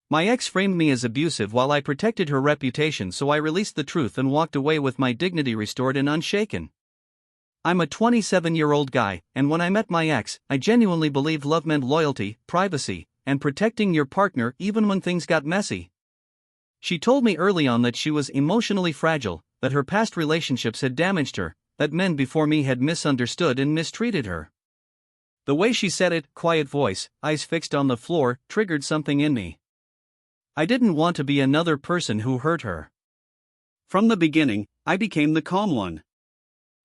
My ex framed me as abusive while I protected her reputation, so I released the truth and walked away with my dignity restored and unshaken. I'm a 27-year-old guy, and when I met my ex, I genuinely believed love meant loyalty, privacy, and protecting your partner even when things got messy. She told me early on that she was emotionally fragile, that her past relationships had damaged her, that men before me had misunderstood and mistreated her. The way she said it, quiet voice, eyes fixed on the floor, triggered something in me. I didn't want to be another person who hurt her. From the beginning, I became the calm one.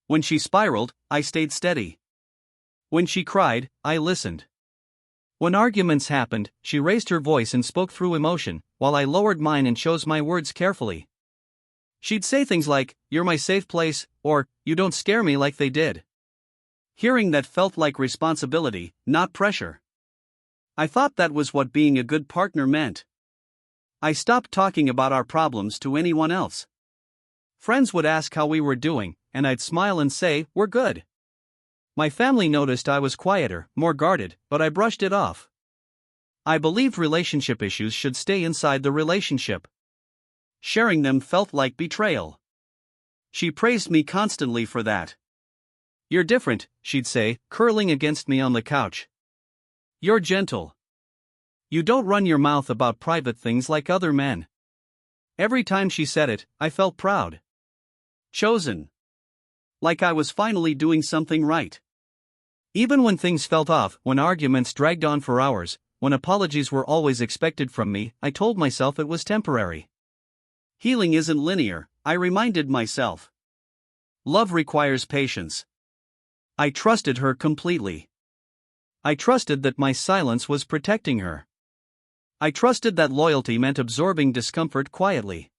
When she spiraled, I stayed steady. When she cried, I listened. When arguments happened, she raised her voice and spoke through emotion, while I lowered mine and chose my words carefully. She'd say things like, "You're my safe place," or, "You don't scare me like they did." Hearing that felt like responsibility, not pressure. I thought that was what being a good partner meant. I stopped talking about our problems to anyone else. Friends would ask how we were doing, and I'd smile and say, "We're good." My family noticed I was quieter, more guarded, but I brushed it off. I believed relationship issues should stay inside the relationship. Sharing them felt like betrayal. She praised me constantly for that. "You're different," she'd say, curling against me on the couch. "You're gentle. You don't run your mouth about private things like other men." Every time she said it, I felt proud. Chosen. Like I was finally doing something right. Even when things felt off, when arguments dragged on for hours, when apologies were always expected from me, I told myself it was temporary. Healing isn't linear, I reminded myself. Love requires patience. I trusted her completely. I trusted that my silence was protecting her. I trusted that loyalty meant absorbing discomfort quietly.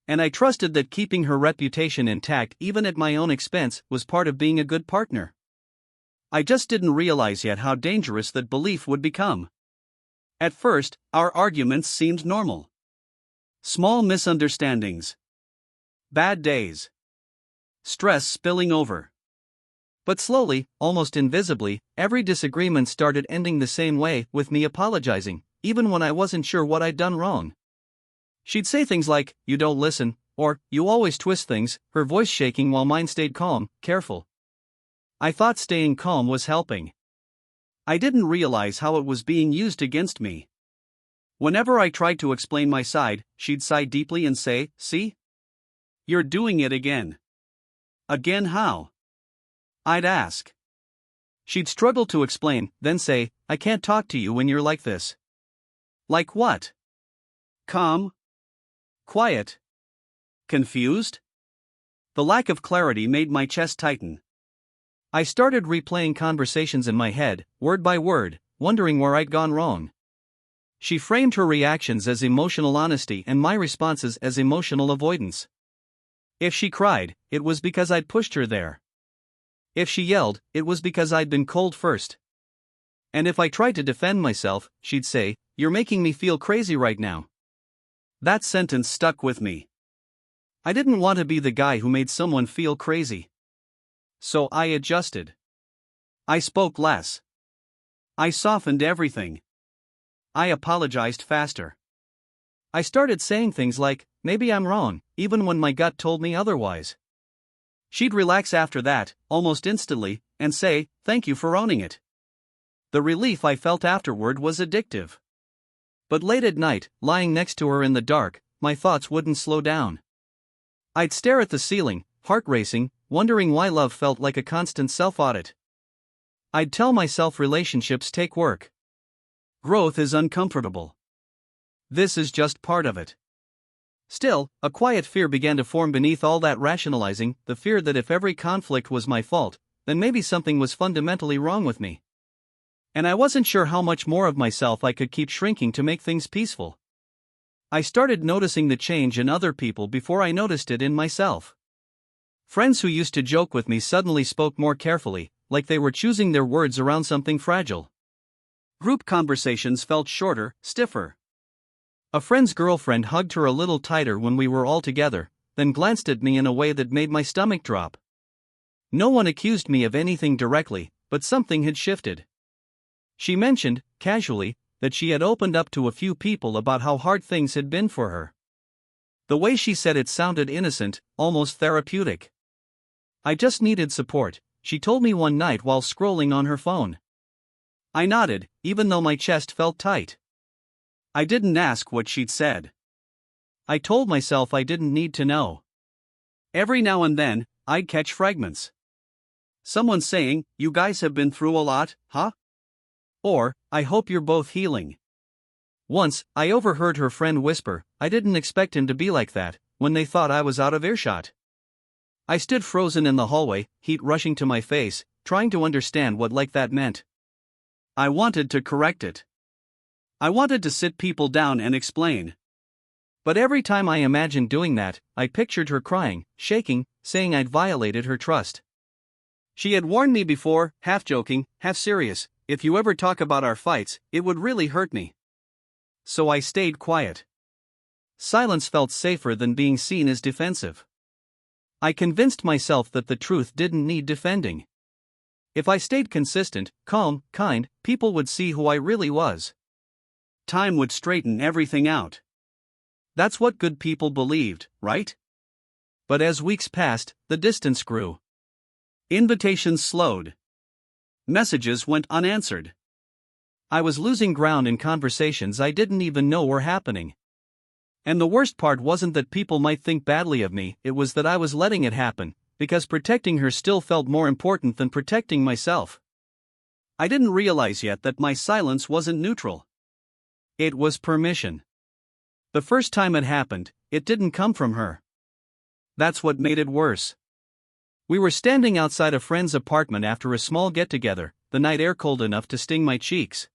And I trusted that keeping her reputation intact even at my own expense was part of being a good partner. I just didn't realize yet how dangerous that belief would become. At first, our arguments seemed normal. Small misunderstandings. Bad days. Stress spilling over. But slowly, almost invisibly, every disagreement started ending the same way, with me apologizing, even when I wasn't sure what I'd done wrong. She'd say things like, "You don't listen," or, "You always twist things," her voice shaking while mine stayed calm, careful. I thought staying calm was helping. I didn't realize how it was being used against me. Whenever I tried to explain my side, she'd sigh deeply and say, "See? You're doing it again." Again how? I'd ask. She'd struggle to explain, then say, "I can't talk to you when you're like this." Like what? Calm? Quiet? Confused? The lack of clarity made my chest tighten. I started replaying conversations in my head, word by word, wondering where I'd gone wrong. She framed her reactions as emotional honesty and my responses as emotional avoidance. If she cried, it was because I'd pushed her there. If she yelled, it was because I'd been cold first. And if I tried to defend myself, she'd say, "You're making me feel crazy right now." That sentence stuck with me. I didn't want to be the guy who made someone feel crazy. So I adjusted. I spoke less. I softened everything. I apologized faster. I started saying things like, "Maybe I'm wrong," even when my gut told me otherwise. She'd relax after that, almost instantly, and say, "Thank you for owning it." The relief I felt afterward was addictive. But late at night, lying next to her in the dark, my thoughts wouldn't slow down. I'd stare at the ceiling, heart racing, wondering why love felt like a constant self-audit. I'd tell myself relationships take work. Growth is uncomfortable. This is just part of it. Still, a quiet fear began to form beneath all that rationalizing, the fear that if every conflict was my fault, then maybe something was fundamentally wrong with me. And I wasn't sure how much more of myself I could keep shrinking to make things peaceful. I started noticing the change in other people before I noticed it in myself. Friends who used to joke with me suddenly spoke more carefully, like they were choosing their words around something fragile. Group conversations felt shorter, stiffer. A friend's girlfriend hugged her a little tighter when we were all together, then glanced at me in a way that made my stomach drop. No one accused me of anything directly, but something had shifted. She mentioned, casually, that she had opened up to a few people about how hard things had been for her. The way she said it sounded innocent, almost therapeutic. "I just needed support," she told me one night while scrolling on her phone. I nodded, even though my chest felt tight. I didn't ask what she'd said. I told myself I didn't need to know. Every now and then, I'd catch fragments. Someone saying, "You guys have been through a lot, huh?" Or, "I hope you're both healing." Once, I overheard her friend whisper, "I didn't expect him to be like that," when they thought I was out of earshot. I stood frozen in the hallway, heat rushing to my face, trying to understand what "like that" meant. I wanted to correct it. I wanted to sit people down and explain. But every time I imagined doing that, I pictured her crying, shaking, saying I'd violated her trust. She had warned me before, half joking, half serious, "If you ever talk about our fights, it would really hurt me." So I stayed quiet. Silence felt safer than being seen as defensive. I convinced myself that the truth didn't need defending. If I stayed consistent, calm, kind, people would see who I really was. Time would straighten everything out. That's what good people believed, right? But as weeks passed, the distance grew. Invitations slowed. Messages went unanswered. I was losing ground in conversations I didn't even know were happening. And the worst part wasn't that people might think badly of me, it was that I was letting it happen, because protecting her still felt more important than protecting myself. I didn't realize yet that my silence wasn't neutral. It was permission. The first time it happened, it didn't come from her. That's what made it worse. We were standing outside a friend's apartment after a small get-together, the night air cold enough to sting my cheeks.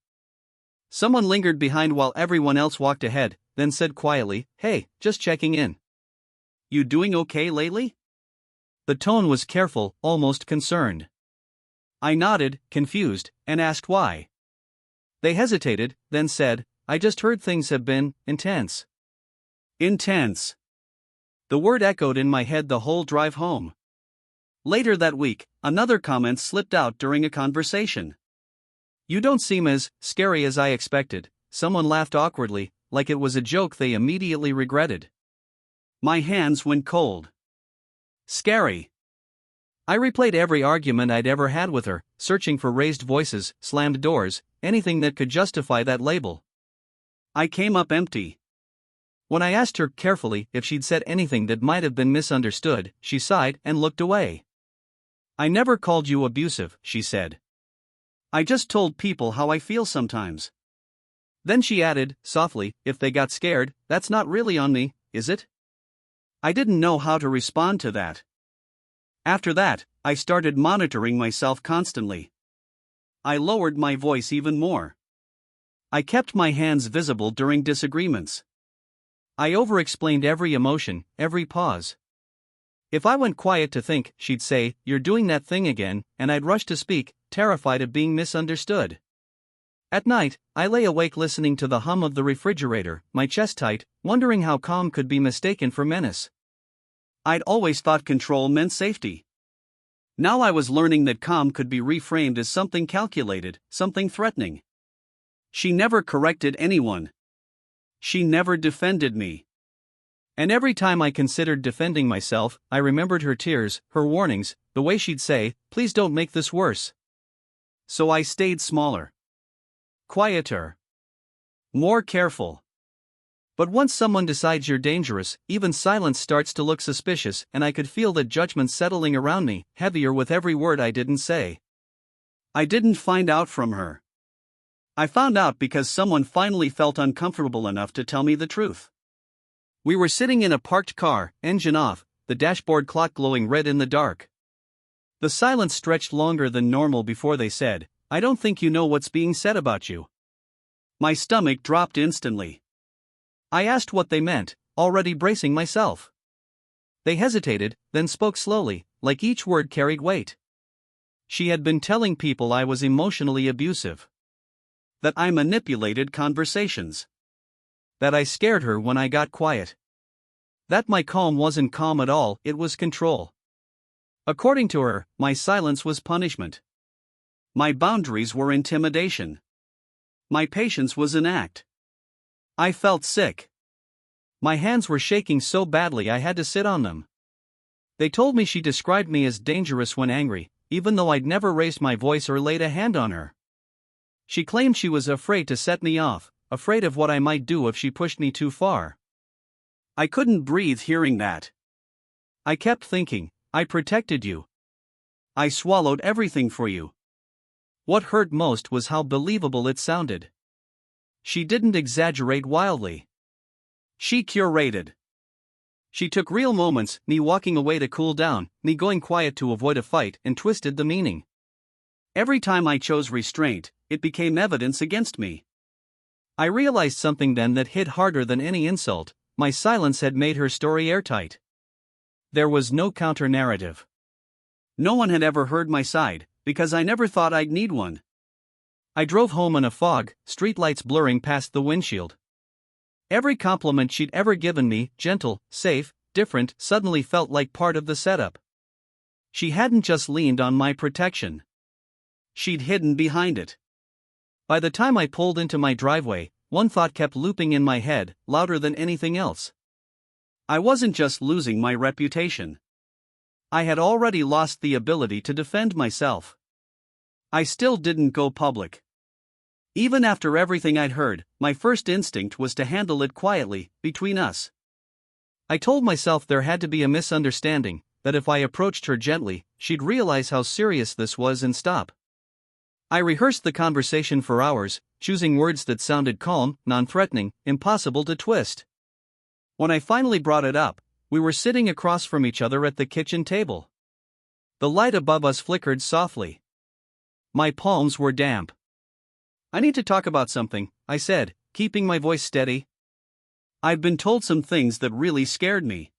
Someone lingered behind while everyone else walked ahead, then said quietly, "Hey, just checking in. You doing okay lately?" The tone was careful, almost concerned. I nodded, confused, and asked why. They hesitated, then said, "I just heard things have been intense." Intense. The word echoed in my head the whole drive home. Later that week, another comment slipped out during a conversation. "You don't seem as scary as I expected." Someone laughed awkwardly, like it was a joke they immediately regretted. My hands went cold. Scary. I replayed every argument I'd ever had with her, searching for raised voices, slammed doors, anything that could justify that label. I came up empty. When I asked her carefully if she'd said anything that might have been misunderstood, she sighed and looked away. "I never called you abusive," she said. "I just told people how I feel sometimes." Then she added, softly, "If they got scared, that's not really on me, is it?" I didn't know how to respond to that. After that, I started monitoring myself constantly. I lowered my voice even more. I kept my hands visible during disagreements. I over-explained every emotion, every pause. If I went quiet to think, she'd say, "You're doing that thing again," and I'd rush to speak, terrified of being misunderstood. At night, I lay awake listening to the hum of the refrigerator, my chest tight, wondering how calm could be mistaken for menace. I'd always thought control meant safety. Now I was learning that calm could be reframed as something calculated, something threatening. She never corrected anyone. She never defended me. And every time I considered defending myself, I remembered her tears, her warnings, the way she'd say, "Please don't make this worse." So I stayed smaller. Quieter. More careful. But once someone decides you're dangerous, even silence starts to look suspicious, and I could feel that judgment settling around me, heavier with every word I didn't say. I didn't find out from her. I found out because someone finally felt uncomfortable enough to tell me the truth. We were sitting in a parked car, engine off, the dashboard clock glowing red in the dark. The silence stretched longer than normal before they said, "I don't think you know what's being said about you." My stomach dropped instantly. I asked what they meant, already bracing myself. They hesitated, then spoke slowly, like each word carried weight. She had been telling people I was emotionally abusive. That I manipulated conversations. That I scared her when I got quiet. That my calm wasn't calm at all, it was control. According to her, my silence was punishment. My boundaries were intimidation. My patience was an act. I felt sick. My hands were shaking so badly I had to sit on them. They told me she described me as dangerous when angry, even though I'd never raised my voice or laid a hand on her. She claimed she was afraid to set me off, afraid of what I might do if she pushed me too far. I couldn't breathe hearing that. I kept thinking, I protected you. I swallowed everything for you. What hurt most was how believable it sounded. She didn't exaggerate wildly. She curated. She took real moments, me walking away to cool down, me going quiet to avoid a fight, and twisted the meaning. Every time I chose restraint, it became evidence against me. I realized something then that hit harder than any insult: my silence had made her story airtight. There was no counter-narrative. No one had ever heard my side, because I never thought I'd need one. I drove home in a fog, streetlights blurring past the windshield. Every compliment she'd ever given me, gentle, safe, different, suddenly felt like part of the setup. She hadn't just leaned on my protection. She'd hidden behind it. By the time I pulled into my driveway, one thought kept looping in my head, louder than anything else. I wasn't just losing my reputation. I had already lost the ability to defend myself. I still didn't go public. Even after everything I'd heard, my first instinct was to handle it quietly, between us. I told myself there had to be a misunderstanding, that if I approached her gently, she'd realize how serious this was and stop. I rehearsed the conversation for hours, choosing words that sounded calm, non-threatening, impossible to twist. When I finally brought it up, we were sitting across from each other at the kitchen table. The light above us flickered softly. My palms were damp. "I need to talk about something," I said, keeping my voice steady. "I've been told some things that really scared me."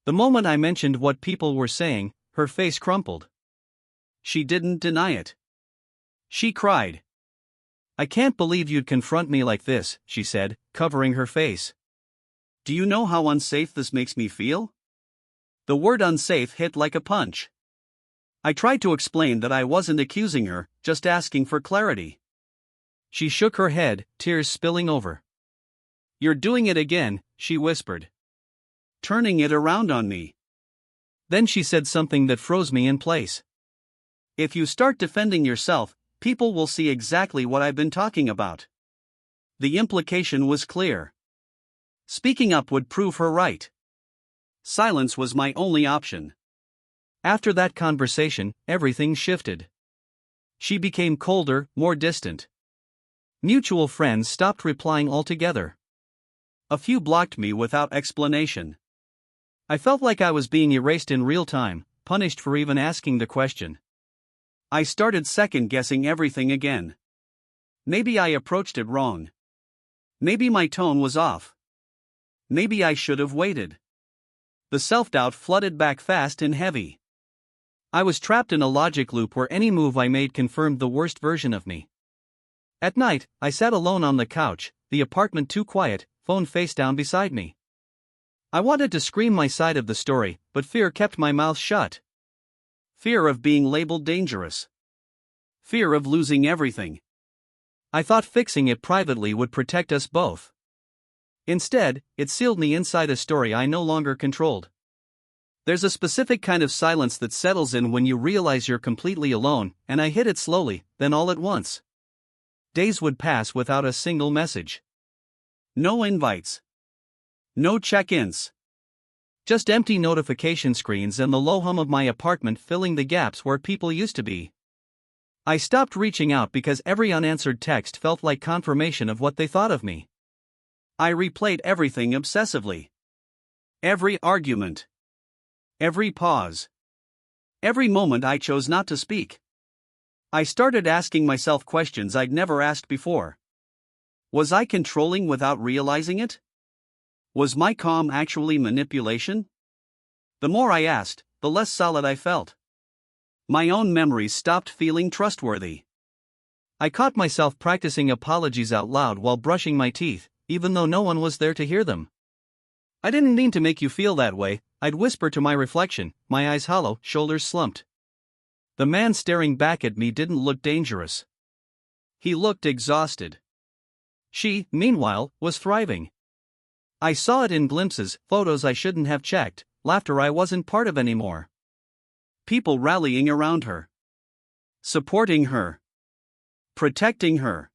The moment I mentioned what people were saying, her face crumpled. She didn't deny it. She cried. "I can't believe you'd confront me like this," she said, covering her face. "Do you know how unsafe this makes me feel?" The word unsafe hit like a punch. I tried to explain that I wasn't accusing her, just asking for clarity. She shook her head, tears spilling over. "You're doing it again," she whispered. "Turning it around on me." Then she said something that froze me in place. "If you start defending yourself, people will see exactly what I've been talking about." The implication was clear. Speaking up would prove her right. Silence was my only option. After that conversation, everything shifted. She became colder, more distant. Mutual friends stopped replying altogether. A few blocked me without explanation. I felt like I was being erased in real time, punished for even asking the question. I started second-guessing everything again. Maybe I approached it wrong. Maybe my tone was off. Maybe I should have waited. The self-doubt flooded back fast and heavy. I was trapped in a logic loop where any move I made confirmed the worst version of me. At night, I sat alone on the couch, the apartment too quiet, phone face down beside me. I wanted to scream my side of the story, but fear kept my mouth shut. Fear of being labeled dangerous. Fear of losing everything. I thought fixing it privately would protect us both. Instead, it sealed me inside a story I no longer controlled. There's a specific kind of silence that settles in when you realize you're completely alone, and I hit it slowly, then all at once. Days would pass without a single message. No invites. No check-ins. Just empty notification screens and the low hum of my apartment filling the gaps where people used to be. I stopped reaching out because every unanswered text felt like confirmation of what they thought of me. I replayed everything obsessively. Every argument. Every pause. Every moment I chose not to speak. I started asking myself questions I'd never asked before. Was I controlling without realizing it? Was my calm actually manipulation? The more I asked, the less solid I felt. My own memories stopped feeling trustworthy. I caught myself practicing apologies out loud while brushing my teeth, even though no one was there to hear them. "I didn't mean to make you feel that way," I'd whisper to my reflection, my eyes hollow, shoulders slumped. The man staring back at me didn't look dangerous. He looked exhausted. She, meanwhile, was thriving. I saw it in glimpses, photos I shouldn't have checked, laughter I wasn't part of anymore. People rallying around her. Supporting her. Protecting her.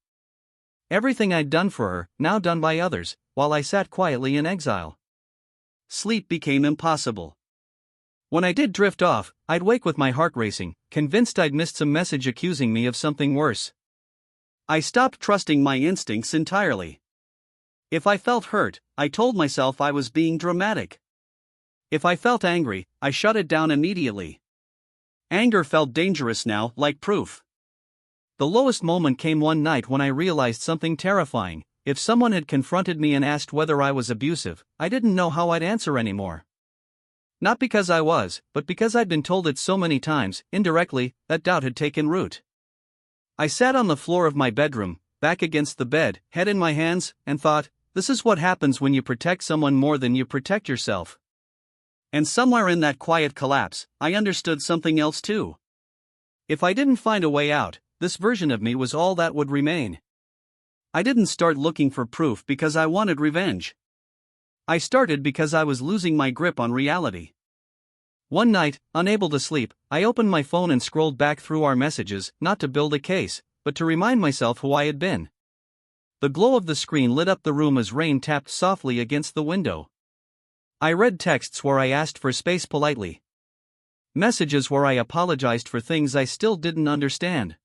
Everything I'd done for her, now done by others, while I sat quietly in exile. Sleep became impossible. When I did drift off, I'd wake with my heart racing, convinced I'd missed some message accusing me of something worse. I stopped trusting my instincts entirely. If I felt hurt, I told myself I was being dramatic. If I felt angry, I shut it down immediately. Anger felt dangerous now, like proof. The lowest moment came one night when I realized something terrifying. If someone had confronted me and asked whether I was abusive, I didn't know how I'd answer anymore. Not because I was, but because I'd been told it so many times, indirectly, that doubt had taken root. I sat on the floor of my bedroom, back against the bed, head in my hands, and thought, this is what happens when you protect someone more than you protect yourself. And somewhere in that quiet collapse, I understood something else too. If I didn't find a way out, this version of me was all that would remain. I didn't start looking for proof because I wanted revenge. I started because I was losing my grip on reality. One night, unable to sleep, I opened my phone and scrolled back through our messages, not to build a case, but to remind myself who I had been. The glow of the screen lit up the room as rain tapped softly against the window. I read texts where I asked for space politely. Messages where I apologized for things I still didn't understand.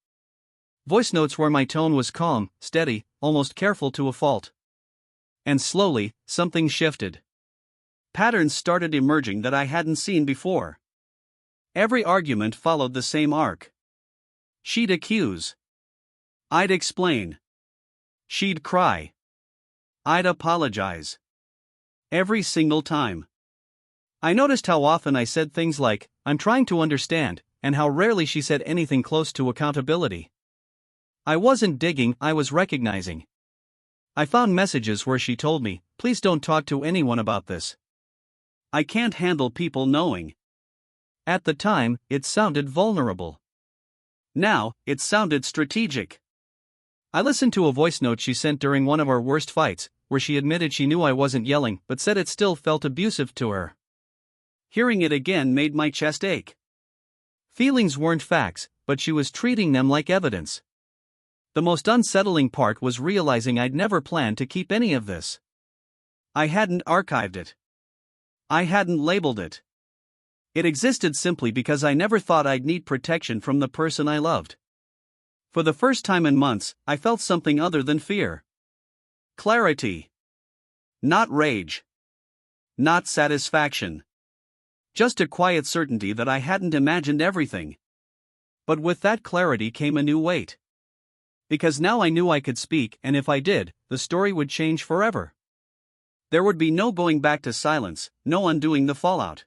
Voice notes where my tone was calm, steady, almost careful to a fault. And slowly, something shifted. Patterns started emerging that I hadn't seen before. Every argument followed the same arc. She'd accuse. I'd explain. She'd cry. I'd apologize. Every single time. I noticed how often I said things like, I'm trying to understand, and how rarely she said anything close to accountability. I wasn't digging, I was recognizing. I found messages where she told me, please don't talk to anyone about this. I can't handle people knowing. At the time, it sounded vulnerable. Now, it sounded strategic. I listened to a voice note she sent during one of our worst fights, where she admitted she knew I wasn't yelling but said it still felt abusive to her. Hearing it again made my chest ache. Feelings weren't facts, but she was treating them like evidence. The most unsettling part was realizing I'd never planned to keep any of this. I hadn't archived it. I hadn't labeled it. It existed simply because I never thought I'd need protection from the person I loved. For the first time in months, I felt something other than fear. Clarity. Not rage. Not satisfaction. Just a quiet certainty that I hadn't imagined everything. But with that clarity came a new weight. Because now I knew I could speak, and if I did, the story would change forever. There would be no going back to silence, no undoing the fallout.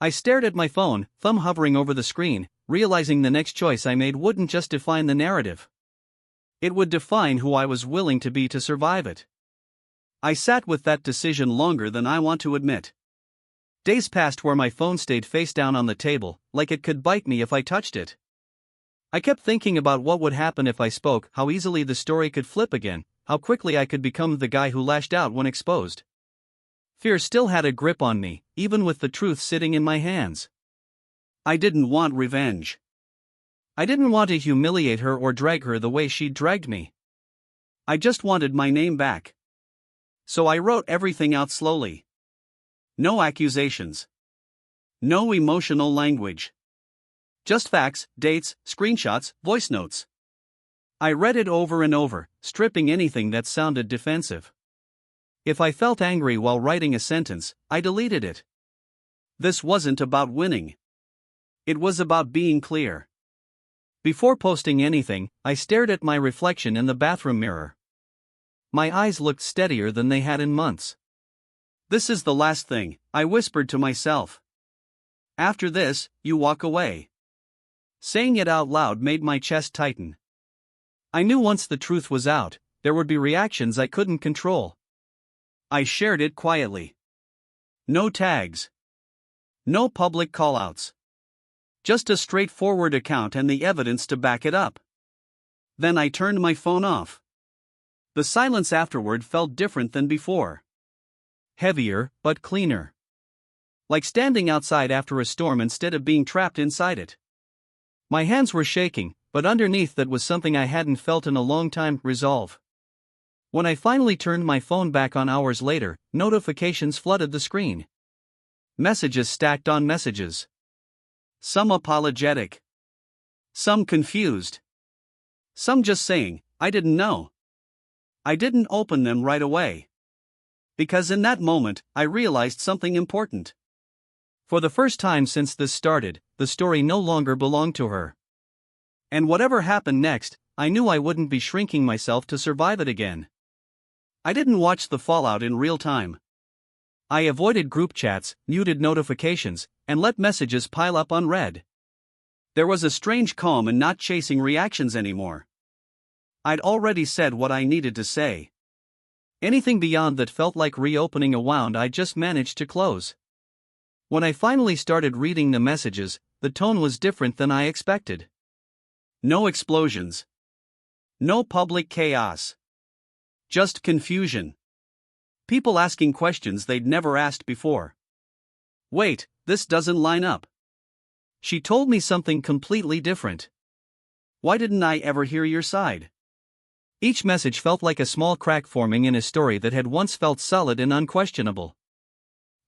I stared at my phone, thumb hovering over the screen, realizing the next choice I made wouldn't just define the narrative. It would define who I was willing to be to survive it. I sat with that decision longer than I want to admit. Days passed where my phone stayed face down on the table, like it could bite me if I touched it. I kept thinking about what would happen if I spoke, how easily the story could flip again, how quickly I could become the guy who lashed out when exposed. Fear still had a grip on me, even with the truth sitting in my hands. I didn't want revenge. I didn't want to humiliate her or drag her the way she'd dragged me. I just wanted my name back. So I wrote everything out slowly. No accusations. No emotional language. Just facts, dates, screenshots, voice notes. I read it over and over, stripping anything that sounded defensive. If I felt angry while writing a sentence, I deleted it. This wasn't about winning. It was about being clear. Before posting anything, I stared at my reflection in the bathroom mirror. My eyes looked steadier than they had in months. This is the last thing, I whispered to myself. After this, you walk away. Saying it out loud made my chest tighten. I knew once the truth was out, there would be reactions I couldn't control. I shared it quietly. No tags. No public callouts. Just a straightforward account and the evidence to back it up. Then I turned my phone off. The silence afterward felt different than before. Heavier, but cleaner. Like standing outside after a storm instead of being trapped inside it. My hands were shaking, but underneath that was something I hadn't felt in a long time: resolve. When I finally turned my phone back on hours later, notifications flooded the screen. Messages stacked on messages. Some apologetic. Some confused. Some just saying, "I didn't know." I didn't open them right away. Because in that moment, I realized something important. For the first time since this started, the story no longer belonged to her. And whatever happened next, I knew I wouldn't be shrinking myself to survive it again. I didn't watch the fallout in real time. I avoided group chats, muted notifications, and let messages pile up unread. There was a strange calm in not chasing reactions anymore. I'd already said what I needed to say. Anything beyond that felt like reopening a wound I just managed to close. When I finally started reading the messages, the tone was different than I expected. No explosions. No public chaos. Just confusion. People asking questions they'd never asked before. Wait, this doesn't line up. She told me something completely different. Why didn't I ever hear your side? Each message felt like a small crack forming in a story that had once felt solid and unquestionable.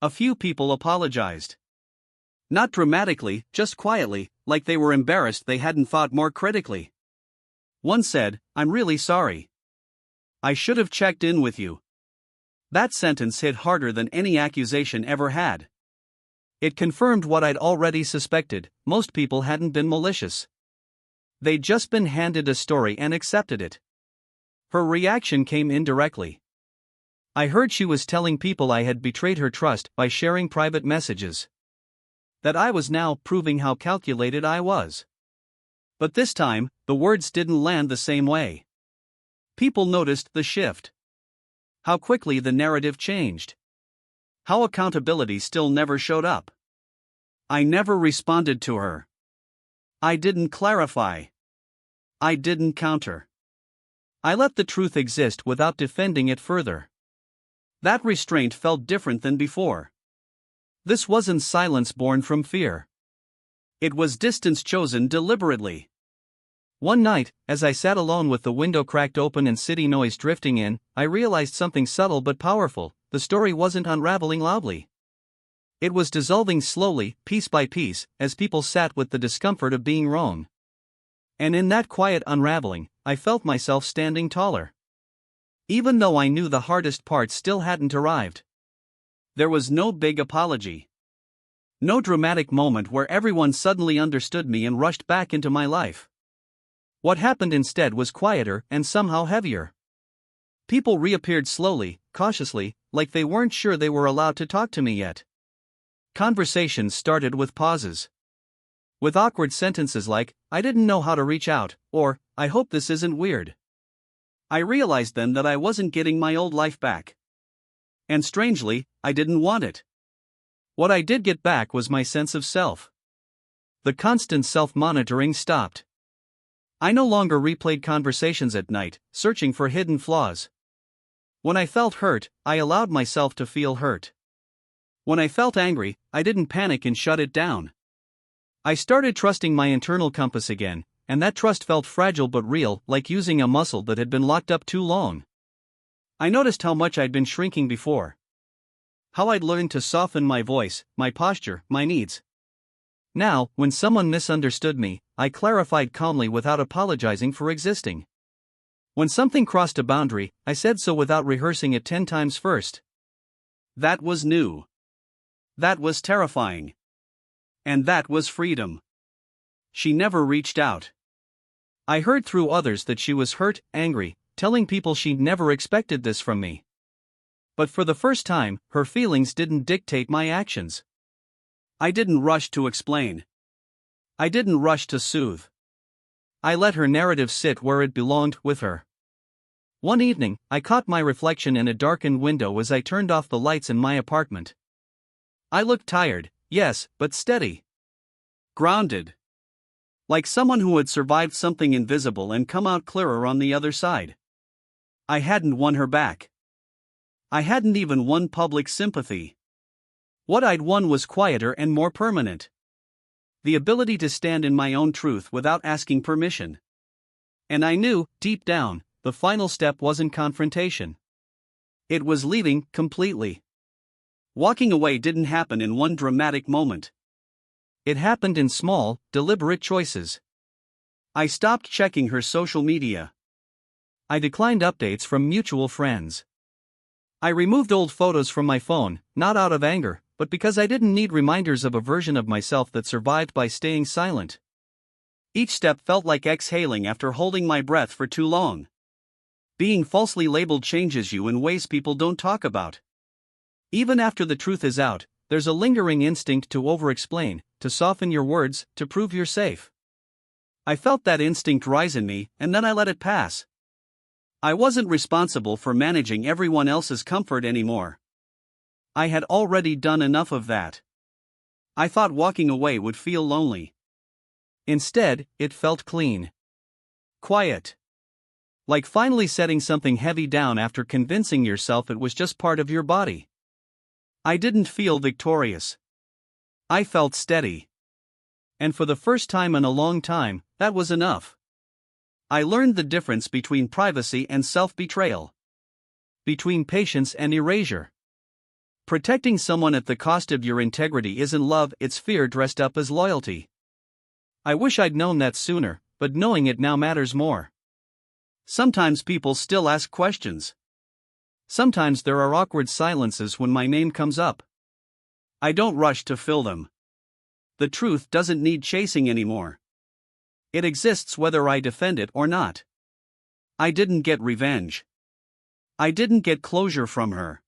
A few people apologized. Not dramatically, just quietly, like they were embarrassed they hadn't thought more critically. One said, "I'm really sorry. I should have checked in with you." That sentence hit harder than any accusation ever had. It confirmed what I'd already suspected: most people hadn't been malicious. They'd just been handed a story and accepted it. Her reaction came indirectly. I heard she was telling people I had betrayed her trust by sharing private messages. That I was now proving how calculated I was. But this time, the words didn't land the same way. People noticed the shift. How quickly the narrative changed. How accountability still never showed up. I never responded to her. I didn't clarify. I didn't counter. I let the truth exist without defending it further. That restraint felt different than before. This wasn't silence born from fear. It was distance chosen deliberately. One night, as I sat alone with the window cracked open and city noise drifting in, I realized something subtle but powerful: the story wasn't unraveling loudly. It was dissolving slowly, piece by piece, as people sat with the discomfort of being wrong. And in that quiet unraveling, I felt myself standing taller. Even though I knew the hardest part still hadn't arrived. There was no big apology. No dramatic moment where everyone suddenly understood me and rushed back into my life. What happened instead was quieter and somehow heavier. People reappeared slowly, cautiously, like they weren't sure they were allowed to talk to me yet. Conversations started with pauses. With awkward sentences like, "I didn't know how to reach out," or, "I hope this isn't weird." I realized then that I wasn't getting my old life back. And strangely, I didn't want it. What I did get back was my sense of self. The constant self-monitoring stopped. I no longer replayed conversations at night, searching for hidden flaws. When I felt hurt, I allowed myself to feel hurt. When I felt angry, I didn't panic and shut it down. I started trusting my internal compass again, and that trust felt fragile but real, like using a muscle that had been locked up too long. I noticed how much I'd been shrinking before. How I'd learned to soften my voice, my posture, my needs. Now, when someone misunderstood me, I clarified calmly without apologizing for existing. When something crossed a boundary, I said so without rehearsing it 10 times first. That was new. That was terrifying. And that was freedom. She never reached out. I heard through others that she was hurt, angry, telling people she'd never expected this from me. But for the first time, her feelings didn't dictate my actions. I didn't rush to explain. I didn't rush to soothe. I let her narrative sit where it belonged, with her. One evening, I caught my reflection in a darkened window as I turned off the lights in my apartment. I looked tired, yes, but steady. Grounded. Like someone who had survived something invisible and come out clearer on the other side. I hadn't won her back. I hadn't even won public sympathy. What I'd won was quieter and more permanent. The ability to stand in my own truth without asking permission. And I knew, deep down, the final step wasn't confrontation. It was leaving, completely. Walking away didn't happen in one dramatic moment. It happened in small, deliberate choices. I stopped checking her social media. I declined updates from mutual friends. I removed old photos from my phone, not out of anger, but because I didn't need reminders of a version of myself that survived by staying silent. Each step felt like exhaling after holding my breath for too long. Being falsely labeled changes you in ways people don't talk about. Even after the truth is out, there's a lingering instinct to over-explain, to soften your words, to prove you're safe. I felt that instinct rise in me, and then I let it pass. I wasn't responsible for managing everyone else's comfort anymore. I had already done enough of that. I thought walking away would feel lonely. Instead, it felt clean. Quiet. Like finally setting something heavy down after convincing yourself it was just part of your body. I didn't feel victorious. I felt steady. And for the first time in a long time, that was enough. I learned the difference between privacy and self-betrayal. Between patience and erasure. Protecting someone at the cost of your integrity isn't love, it's fear dressed up as loyalty. I wish I'd known that sooner, but knowing it now matters more. Sometimes people still ask questions. Sometimes there are awkward silences when my name comes up. I don't rush to fill them. The truth doesn't need chasing anymore. It exists whether I defend it or not. I didn't get revenge. I didn't get closure from her.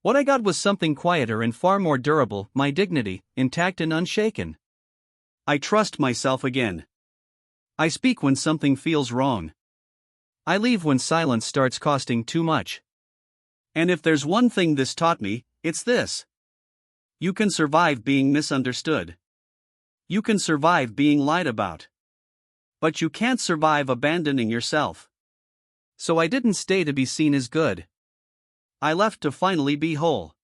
What I got was something quieter and far more durable, my dignity, intact and unshaken. I trust myself again. I speak when something feels wrong. I leave when silence starts costing too much. And if there's one thing this taught me, it's this. You can survive being misunderstood. You can survive being lied about. But you can't survive abandoning yourself. So I didn't stay to be seen as good. I left to finally be whole.